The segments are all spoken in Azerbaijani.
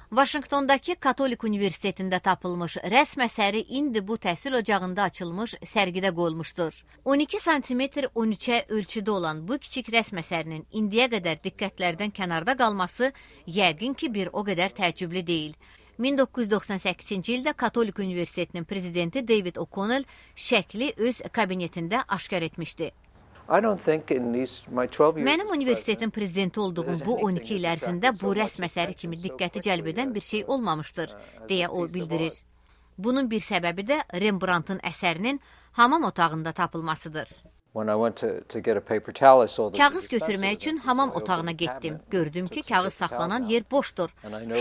Vaşinqtondakı Katolik Universitetində tapılmış rəsm əsəri indi bu təhsil ocağında açılmış sərgidə qoyulmuşdur. 12 sm 13-ə ölçüdə olan bu kiçik rəsm əsərinin indiyə qədər diqqətlərdən kənarda qalması yəqin ki, bir o qədər təəccüblü deyil. 1998-ci ildə Katolik Universitetinin prezidenti David O'Connell şəkli öz kabinetində aşkar etmişdi. Mənim universitetin prezidenti olduğum bu 12 il ərzində bu rəsm əsəri kimi diqqəti cəlb edən bir şey olmamışdır, deyə o bildirir. Bunun bir səbəbi də Rembrandtın əsərinin hamam otağında tapılmasıdır. Kağız götürmək üçün hamam otağına getdim. Gördüm ki, kağız saxlanan yer boşdur.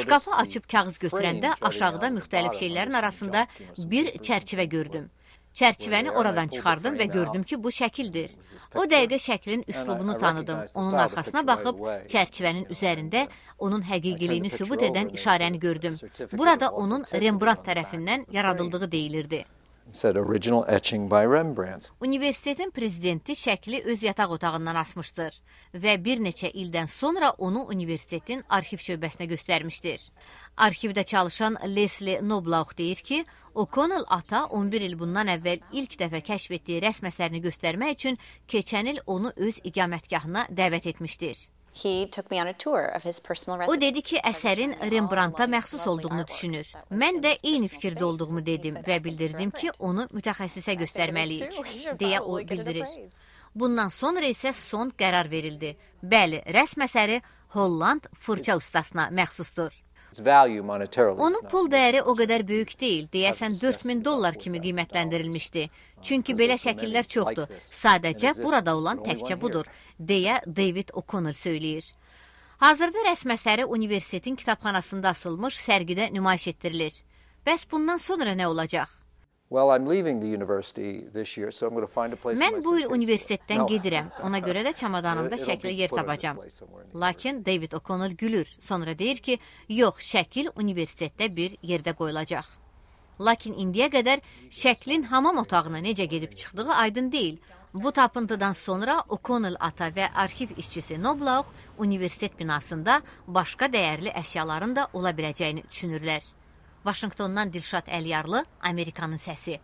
Şkafı açıb kağız götürəndə aşağıda müxtəlif şeylərin arasında bir çərçivə gördüm. Çərçivəni oradan çıxardım və gördüm ki, bu şəkildir. O dəqiqə şəklin üslubunu tanıdım. Onun arxasına baxıb çərçivənin üzərində onun həqiqiliyini sübut edən işarəni gördüm. Burada onun Rembrandt tərəfindən yaradıldığı deyilirdi. Universitetin prezidenti şəkli öz yataq otağından asmışdır və bir neçə ildən sonra onu universitetin arxiv şöbəsinə göstərmişdir. Arxivdə çalışan Leslie Nobloch deyir ki, O'Connell ata 11 il bundan əvvəl ilk dəfə kəşf etdiyi rəsm əsərini göstərmək üçün keçən il onu öz iqamətgahına dəvət etmişdir. O dedi ki, əsərin Rembrandta məxsus olduğunu düşünür. Mən də eyni fikirdə olduğumu dedim və bildirdim ki, onu mütəxəssisə göstərməliyik, deyə o bildirir. Bundan sonra isə son qərar verildi. Bəli, rəsm əsəri Holland fırça ustasına məxsusdur. Onun pul dəyəri o qədər böyük deyil, deyəsən $4000 kimi qiymətləndirilmişdi. Çünki belə şəkillər çoxdur, sadəcə burada olan təkcə budur, deyə David O'Connell söyləyir. Hazırda rəsm əsəri universitetin kitabxanasında asılmış sərgidə nümayiş etdirilir. Bəs bundan sonra nə olacaq? Mən bu il universitetdən gedirəm, ona görə də çamadanımda şəkli yer tapacam. Lakin David O'Connell gülür, sonra deyir ki, yox, şəkil universitetdə bir yerdə qoyulacaq. Lakin indiyə qədər şəklin hamam otağına necə gedib çıxdığı aydın deyil. Bu tapıntıdan sonra O'Connell ata və arxiv işçisi Nobloch universitet binasında başqa dəyərli əşyaların da ola biləcəyini düşünürlər. Vaşinqtondan Dilşad Əliyarlı, Amerikanın səsi.